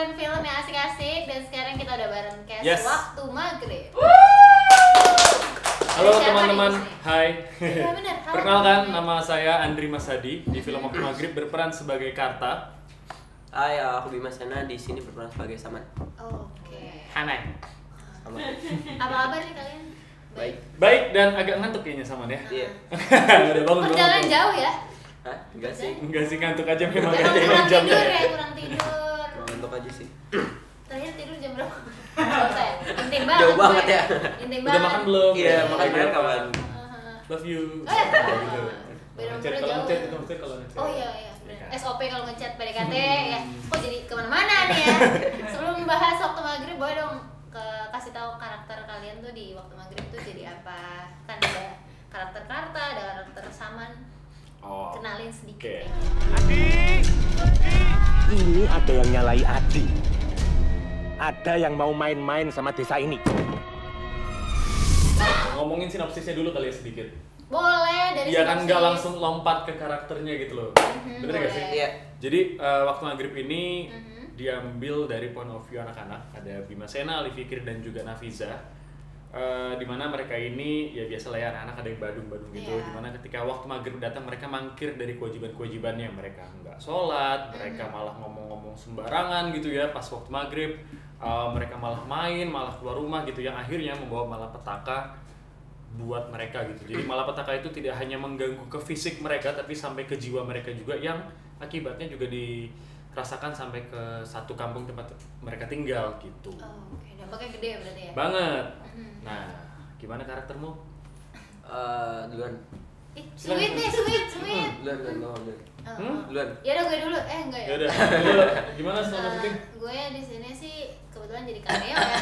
ngobrolin film yang asik-asik dan sekarang kita udah bareng cast Waktu Maghrib. Halo teman-teman, hai. Iya benar. Perkenalkan, nama saya Andri Masadi. Di film Waktu Maghrib berperan sebagai Karta. Hai, aku Bima Sena, di sini berperan sebagai Saman. Oke. Hanai. Sama. Apa kabar nih kalian? Baik dan agak ngantuk kayaknya Saman ya. Iya. Udah bangun. Perjalanan jauh ya? Hah? Enggak sih. Enggak sih, ngantuk aja memang Emang aja yang kurang jamnya tidur ya. ya, kurang tidur. Ngantuk aja sih. Terakhir tidur jam berapa? Gak usah ya? Intim banget. Jauh banget gue. ya. Intim Udah banget. makan belum? Iya, makan Lagi apa? kawan. Love you. Gitu. Beda Ngechat umurnya kalau jauh. ngechat itu maksudnya kalau ngechat. Oh iya iya. bener. SOP kalau ngechat PDKT ya. Kok jadi kemana-mana nih ya? Sebelum membahas Waktu Maghrib, boleh dong kasih tahu karakter kalian tuh di Waktu Maghrib tuh jadi apa? Kan ada karakter Karta, ada karakter Saman. Oh. Kenalin sedikit. Oke. Ya. Ini ada yang nyalai Adi. Ada yang mau main-main sama desa ini. Ngomongin sinopsisnya dulu kali ya sedikit. Boleh dari Iya kan sinopsis. nggak langsung lompat ke karakternya gitu loh. Bener nggak sih? boleh. Iya. Jadi Waktu Maghrib ini diambil dari point of view anak-anak. Ada Bima Sena, Ali Fikri dan juga Nafiza. Dimana mereka ini ya biasa lah ya anak-anak ada yang badung-badung gitu. Iya. Dimana ketika waktu maghrib datang mereka mangkir dari kewajiban-kewajibannya. Mereka nggak sholat, mereka malah ngomong-ngomong sembarangan gitu ya pas waktu maghrib. Mereka malah main, malah keluar rumah gitu yang akhirnya membawa malapetaka buat mereka gitu. Jadi malapetaka itu tidak hanya mengganggu ke fisik mereka tapi sampai ke jiwa mereka juga yang akibatnya juga dirasakan sampai ke satu kampung tempat mereka tinggal gitu. Oh, oke. Dampaknya gede berarti ya. Banget. Nah, gimana karaktermu? Duluan. Ih, sweet nih, sweet. Duluan, duluan. Oh. Duluan. Ya udah gue dulu. Enggak ya. Ya udah. Gimana selama syuting? Gue di sini sih kebetulan jadi cameo ya.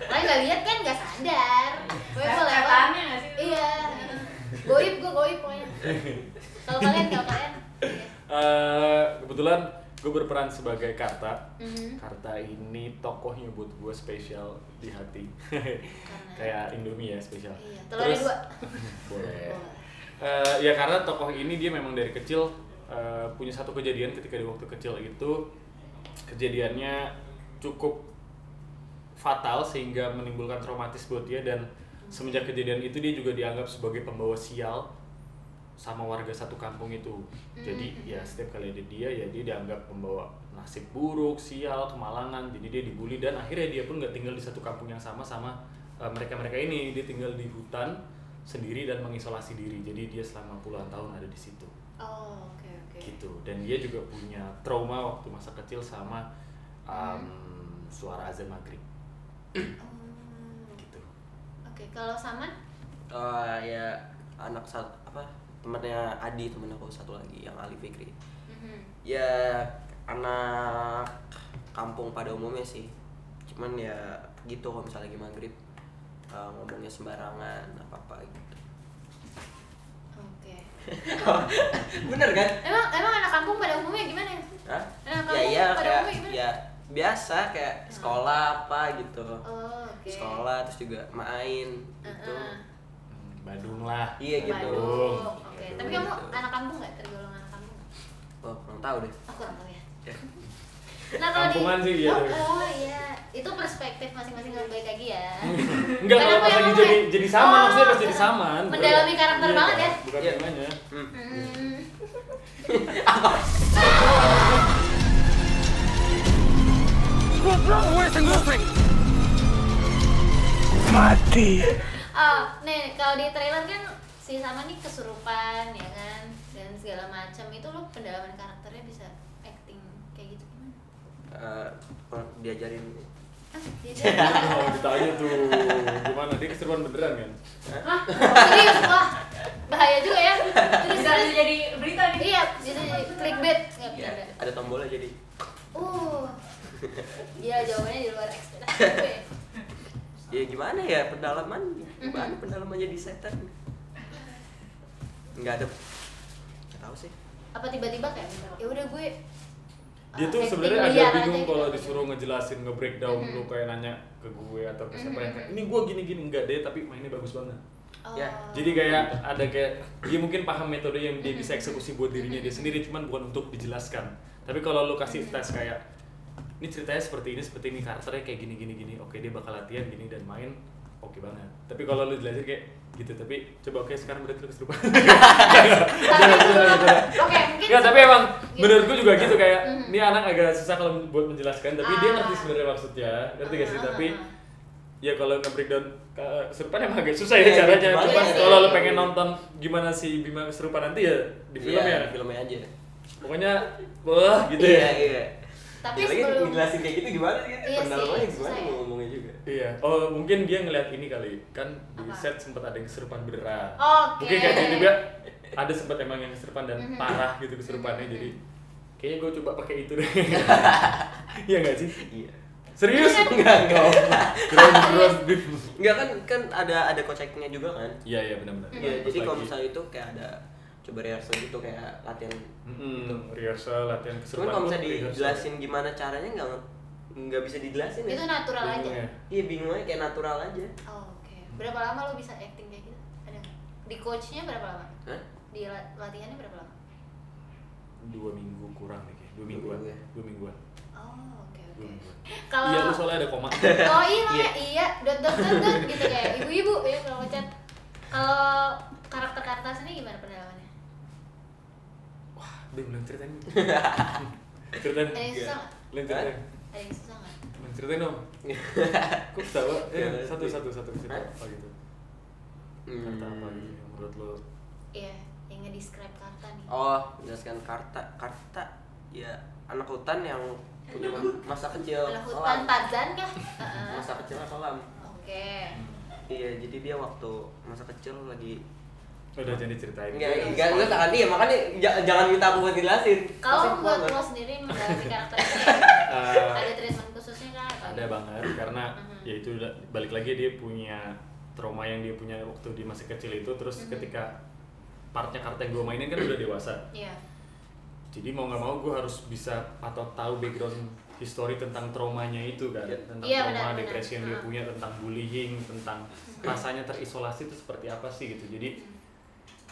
Kalian nggak lihat kan nggak sadar. Gue mau lewat. nggak sih? Iya. Gue goib pokoknya. Kalau kalian iya. Kebetulan gue berperan sebagai Karta. Mhm. Karta ini tokohnya buat gue spesial di hati. Kayak Indomie ya spesial. Iya, telurnya dua. Boleh. Boleh. Ya karena tokoh ini dia memang dari kecil punya satu kejadian ketika di waktu kecil itu kejadiannya cukup fatal sehingga menimbulkan traumatis buat dia dan semenjak kejadian itu dia juga dianggap sebagai pembawa sial sama warga satu kampung itu. Jadi ya setiap kali ada dia ya dia dianggap pembawa nasib buruk, sial, kemalangan. Jadi dia dibully dan akhirnya dia pun nggak tinggal di satu kampung yang sama mereka ini. Dia tinggal di hutan sendiri dan mengisolasi diri. Jadi dia selama puluhan tahun ada di situ. Oh, oke. Gitu. Dan dia juga punya trauma waktu masa kecil sama suara azan maghrib. Gitu. Oke, kalau Saman? Ya anak temannya Adi, temen aku satu lagi yang Ali Fikri. Ya anak kampung pada umumnya sih. Cuman ya gitu kalau misalnya lagi maghrib ngomongnya sembarangan apa gitu. Oke. Bener kan? Emang anak kampung pada umumnya gimana ya? Hah? Anak Ya iya pada kayak umumnya gimana? ya biasa kayak sekolah apa gitu. Oh, oke. Sekolah terus juga main gitu. Badung lah. Iya gitu. Badung. Oke. Tapi Gitu. kamu anak kampung nggak? Tergolong anak kampung nggak? Oh, kurang tahu deh. Aku kurang tahu ya. Ya. Nah, kalau Kampungan sih, iya. Oh iya, itu perspektif masing-masing lebih baik lagi ya. Enggak Karena kalau aku pas yang lagi ngomong ya. jadi saman, Oh, maksudnya pas jadi saman. mendalami karakter Iya, banget ya. Bukan Iya. temanya. Mati. Oh, nih kalau di trailer kan si Sama nih kesurupan ya kan dan segala macam itu lo pendalaman karakternya bisa acting kayak gitu gimana? Diajarin. Dia jadi Oh, ditanya tuh. Gimana dia keseruan beneran kan? Hah? Serius? Wah, bahaya juga ya. Bisa jadi berita nih. Iya, jadi clickbait nggak Ya, bercanda. ada tombolnya jadi. Iya jawabannya di luar ekspektasi gue. Ya gimana ya pendalaman? Gimana pendalaman jadi setan? Enggak ada. Enggak tahu sih. Apa tiba-tiba kayak ya udah gue Dia tuh acting sebenarnya liar agak aja bingung gitu. kalau disuruh ngejelasin nge-breakdown lu kayak nanya ke gue atau ke siapa yang kayak ini gue gini-gini enggak deh tapi mainnya bagus banget. Oh. Ya, Jadi kayak ada kayak dia mungkin paham metode yang dia bisa eksekusi buat dirinya dia sendiri cuman bukan untuk dijelaskan. Tapi kalau lu kasih tes kayak ini ceritanya seperti ini, karakternya kayak gini, oke dia bakal latihan gini dan main oke banget. Tapi kalau lu jelasin kayak gitu, tapi coba oke sekarang berarti lu kesurupan. Oke, mungkin Nggak, tapi emang menurut gue juga gitu kayak ini anak agak susah kalau buat menjelaskan, tapi dia ngerti sebenarnya maksudnya, ngerti gak sih? Tapi ya kalau nge-breakdown kesurupan emang agak susah ya caranya. Cuma kalau lu pengen nonton gimana si Bima kesurupan nanti ya di film ya. Di filmnya aja. Pokoknya wah gitu ya. Iya. tapi lagi sebelum ngejelasin kayak gitu gimana sih? Iya Pendalamannya sih, gimana susah ya. ngomongnya juga. Iya. Oh mungkin dia ngeliat ini kali kan di Apa? set sempat ada yang kesurupan beneran. Oke. Mungkin kayak gitu juga ada sempat emang yang kesurupan dan parah gitu kesurupannya jadi kayaknya gue coba pakai itu deh. Iya nggak sih? Iya. Serius? Enggak. Gross beef. Enggak kan ada koceknya juga kan? Iya benar-benar. Iya, jadi Terus kalau lagi, misalnya itu kayak ada coba rehearsal gitu kayak latihan. rehearsal latihan Cuman kesurupan. kalau misalnya tuh rehearsal. dijelasin gimana caranya nggak bisa dijelasin ya. itu natural aja. Bingung ya? Iya bingung aja kayak natural aja. Oh, oke. Berapa lama lo bisa acting kayak gitu? Ada nggak? Di coachnya berapa lama? Hah? Di latihannya berapa lama? 2 minggu kurang nih kayak 2 mingguan. minggu ya? 2 mingguan. Oh, oke. 2 mingguan. Kalau Iya lu soalnya ada koma. oh iya, dot gitu kayak ibu-ibu ya kalau chat. Kalau karakter sini gimana pendalamannya? Wah, belum ceritain. Ceritain. Ada yang susah nggak? Belum ceritain. Ada yang susah nggak? Belum ceritain dong. Kok ketawa? Gimana Satu sih? cerita Hah? apa gitu. Kata apa gitu yang menurut lo? Iya, yang nge-describe Karta nih. Oh, menjelaskan Karta ya anak hutan yang punya masa kecil Anak hutan Tarzan kah? masa kecil kelam. Oke. Iya, jadi dia waktu masa kecil lagi Udah jadi ceritain. enggak tangan dia, makanya jangan minta aku buat jelasin. Kalau Pasti buat banget. lo sendiri mendalami karakter ini ada treatment khususnya kan? Ada banget karena ya itu balik lagi dia punya trauma yang dia punya waktu di masa kecil itu terus ketika partnya Karta yang gue mainin kan udah dewasa. Iya. Jadi mau nggak mau gue harus bisa atau tahu background history tentang traumanya itu kan, tentang Iya, trauma benar. depresi yang dia punya, tentang bullying, tentang rasanya terisolasi itu seperti apa sih gitu. Jadi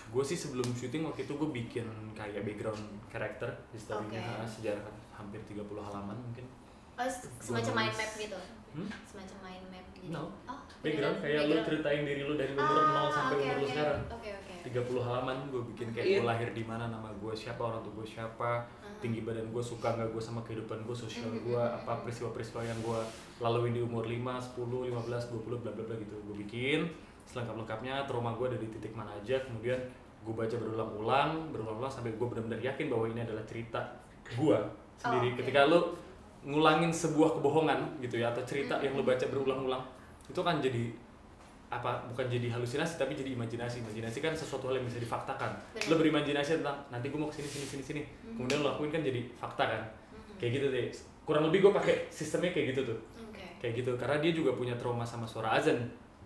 gue sih sebelum syuting waktu itu gue bikin kayak background karakter historinya, sejarah hampir 30 halaman mungkin. Oh, semacam mind map gitu. Hmm? Semacam mind map gitu. No. Oh, Background kayak lu ceritain diri lu dari umur 0 sampai umur lu sekarang. Oke. 30 halaman gue bikin kayak gue lahir di mana, nama gue siapa, orang tua gue siapa, tinggi badan gue, suka nggak gue sama kehidupan gue, sosial gue, apa peristiwa-peristiwa yang gue laluin di umur 5, 10, 15, 20 bla bla bla gitu. Gue bikin selengkap-lengkapnya trauma gue ada di titik mana aja, kemudian gue baca berulang-ulang sampai gue benar-benar yakin bahwa ini adalah cerita gue sendiri. Ketika lu ngulangin sebuah kebohongan gitu ya atau cerita yang lu baca berulang-ulang itu kan jadi apa, bukan jadi halusinasi tapi jadi imajinasi kan sesuatu hal yang bisa difaktakan. Lo berimajinasi tentang nanti gue mau kesini sini kemudian lo lakuin kan jadi fakta kan. Kayak gitu deh kurang lebih gue pakai sistemnya kayak gitu tuh. Kayak gitu karena dia juga punya trauma sama suara azan.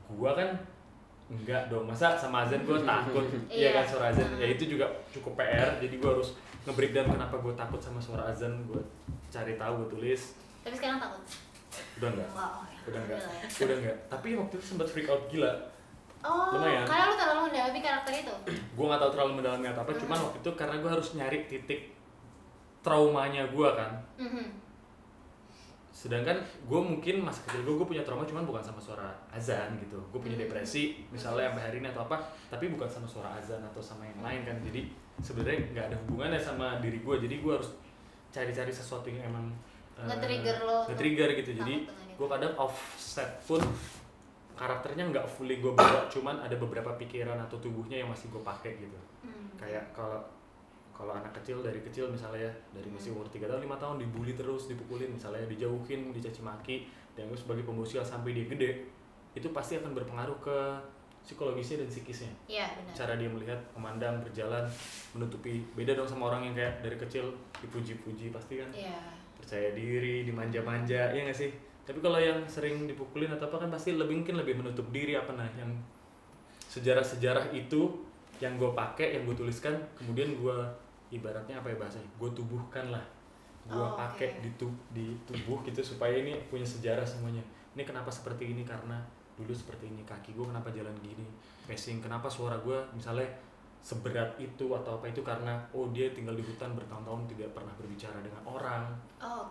Gua kan enggak dong, masa sama azan gue takut. Iya kan suara azan ya itu juga cukup PR, jadi gue harus nge-breakdown kenapa gue takut sama suara azan. Gue cari tahu, gue tulis. Tapi sekarang takut? Udah enggak. Wow, Udah enggak. ya. Udah enggak. Tapi waktu itu sempat freak out gila. Oh, Lumayan. karena lu terlalu mendalami karakter itu? Gue gak tahu terlalu mendalami atau apa, cuman waktu itu karena gue harus nyari titik traumanya gue kan. Sedangkan gue mungkin masa kecil gue punya trauma cuman bukan sama suara azan gitu. Gue punya depresi misalnya sampai hari ini atau apa, tapi bukan sama suara azan atau sama yang lain kan. Jadi sebenarnya nggak ada hubungannya sama diri gue. Jadi gue harus cari-cari sesuatu yang emang nge-trigger lo. nge-trigger gitu. Jadi gue kadang offset pun karakternya nggak fully gue bawa, cuman ada beberapa pikiran atau tubuhnya yang masih gue pakai gitu. Kayak kalau anak kecil dari kecil misalnya ya, dari masih umur 3 tahun 5 tahun dibully terus, dipukulin misalnya, dijauhin, dicaci maki, dianggap sebagai pembusial sampai dia gede, itu pasti akan berpengaruh ke psikologisnya dan psikisnya. Iya, benar. Cara dia melihat, memandang, berjalan, menutupi. Beda dong sama orang yang kayak dari kecil dipuji-puji pasti kan. Iya. Percaya diri, dimanja-manja, ya nggak sih? Tapi kalau yang sering dipukulin atau apa kan pasti mungkin lebih menutup diri apa nah, yang sejarah-sejarah itu yang gue pakai, yang gue tuliskan, kemudian gue ibaratnya apa ya bahasanya, gue tubuhkan lah, gue pakai di tubuh gitu supaya ini punya sejarah semuanya. Ini kenapa seperti ini, karena dulu seperti ini, kaki gue kenapa jalan gini, pacing, kenapa suara gue misalnya seberat itu atau apa itu karena dia tinggal di hutan bertahun-tahun tidak pernah berbicara dengan orang.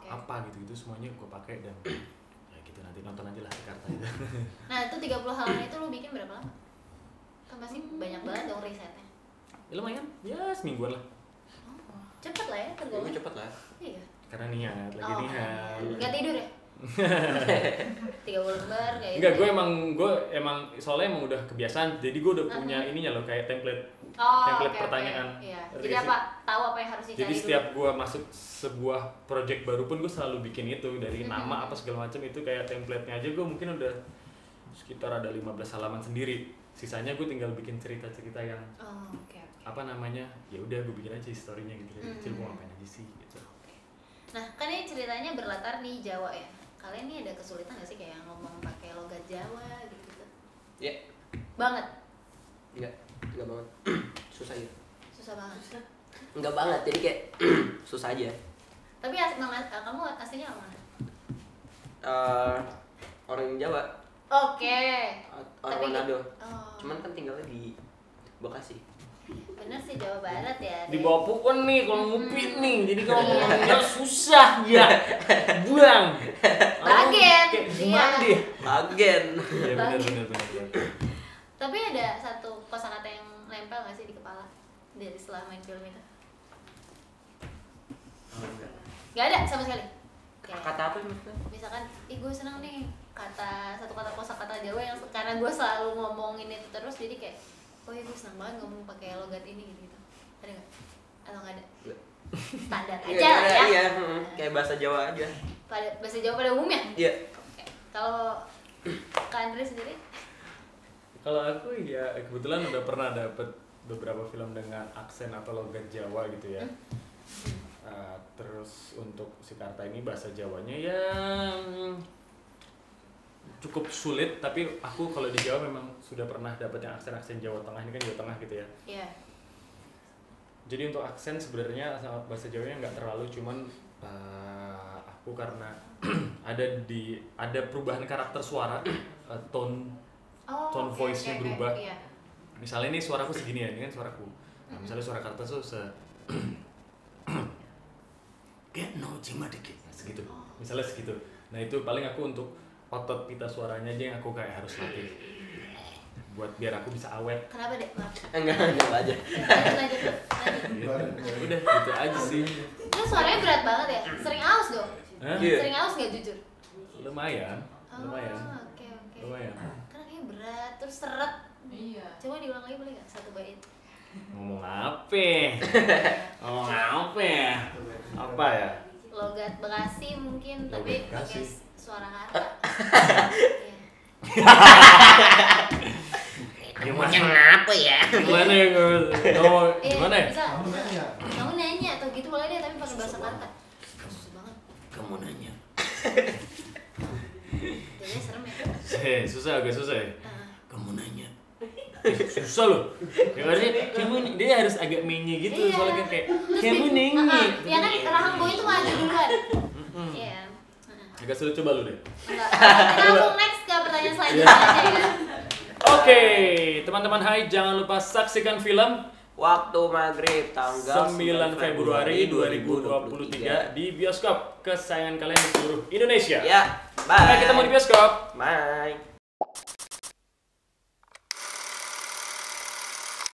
Apa gitu semuanya gue pakai dan ya gitu, nanti nonton aja lah Sikarta itu. Nah itu 30 halaman itu lu bikin berapa lama? Kan pasti banyak banget dong risetnya. Ya lumayan, ya semingguan lah. Cepet lah ya tergolong. Cepet lah. Iya. Karena niat, lagi niat. Nggak tidur ya? 30 lembar kayak Enggak, gue emang soalnya emang udah kebiasaan, jadi gue udah punya ininya loh, kayak template pertanyaan. Iya. Jadi apa? Tahu apa yang harus dicari. Jadi setiap gue masuk sebuah project baru pun gue selalu bikin itu, dari nama apa segala macam itu kayak template-nya aja gue mungkin udah sekitar ada 15 halaman sendiri. Sisanya gue tinggal bikin cerita-cerita yang apa namanya, ya udah gue bikin aja historinya gitu, dari kecil gue ngapain aja sih gitu. Nah kan ini ceritanya berlatar di Jawa ya. Kalian nih ada kesulitan gak sih kayak ngomong pakai logat Jawa gitu? Iya. Banget? Enggak banget. Susah ya. Susah banget. Enggak banget, jadi kayak susah aja. Tapi kamu aslinya mana? Orang Jawa. Oke. Orang Tapi Manado. Cuman kan tinggalnya di Bekasi. Bener sih Jawa Barat ya. Di bawah pukul nih kalau ngupit nih, jadi kalau ngomongnya susah ya, buang. Bagian. Gimana dia? Bagian. Ya benar. Tapi ada satu kosakata yang nempel nggak sih di kepala dari setelah main film itu? Nggak ada sama sekali. Kayak, Kata apa maksudnya? misalkan, gue seneng nih satu kata kosakata Jawa yang karena gue selalu ngomongin itu terus jadi kayak gue seneng banget ngomong pakai logat ini gitu. Ada nggak? Atau nggak ada? Standar aja lah ya. Iya, kayak bahasa Jawa aja. Bahasa Jawa pada umumnya? Iya. Kalau Kak Andre sendiri? Kalau aku ya kebetulan udah pernah dapet beberapa film dengan aksen atau logat Jawa gitu ya. Terus untuk Sikarta ini bahasa Jawanya yang cukup sulit, tapi aku kalau di Jawa memang sudah pernah dapet yang aksen Jawa Tengah, ini kan Jawa Tengah gitu ya. Iya. Jadi untuk aksen sebenarnya bahasa Jawanya nggak terlalu, cuman aku karena ada perubahan karakter suara, tone voice-nya berubah. Iya. Misalnya ini suaraku segini ya, ini kan suaraku. Nah, misalnya suara Karta tuh kayak no cima dikit, segitu. Misalnya segitu. Nah itu paling aku untuk otot pita suaranya aja yang aku kayak harus latih. Buat biar aku bisa awet. Kenapa deh? Maaf. Enggak aja. Lanjut. Udah gitu aja sih. Itu suaranya berat banget ya? Sering aus dong? Iya. Sering aus nggak jujur? Lumayan. Oke. Lumayan. Karena kayaknya berat, terus seret. Iya. Coba diulang lagi boleh nggak? Satu bait. Ngomong apa? Apa ya? Logat Bekasi mungkin, Logat tapi Bekasi. pakai suara Karta. Kenapa ya? Gimana ya? Gimana ya? Bisa. Kamu nanya atau gitu boleh deh, tapi pakai bahasa Karta. Susah banget. Kamu nanya. Jadinya serem ya. Susah, agak susah ya. Kamu nanya. Susah loh. Ya maksudnya kamu dia harus agak menye gitu, Iya. soalnya kayak Terus kamu nengnya. ya kan rahang boy itu maju duluan. Iya. Agak sulit, coba lu deh. Enggak. Kita langsung next ke pertanyaan selanjutnya aja ya. Oke, teman-teman hai, jangan lupa saksikan film Waktu Maghrib tanggal 9 Februari 2023 di bioskop kesayangan kalian di seluruh Indonesia. Ya, bye. Sampai ketemu di bioskop. Bye.